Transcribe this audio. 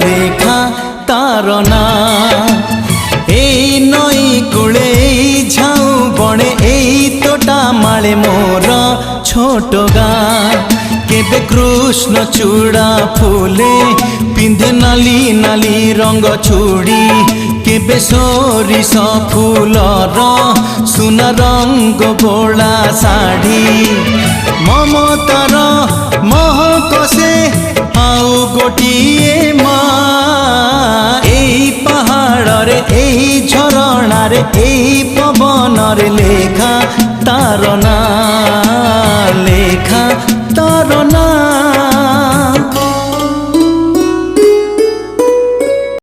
লেখা তার না। এই নই কূলে এই ঝাউ বনে এই তোটা মালে মোর ছোট গাঁ। কেবে কৃষ্ণ চূড়া ফুলে পিন্ধে নালি নালি রঙ চুড়ি, কেবে সরিষ ফুলর সুনা রঙ বোলা শাড়ি। মমতার মহক সে আউ গোটিয়ে মা, এই পাহাড়রে এই ঝরଣାরে এই পবনরে লেখা তার না।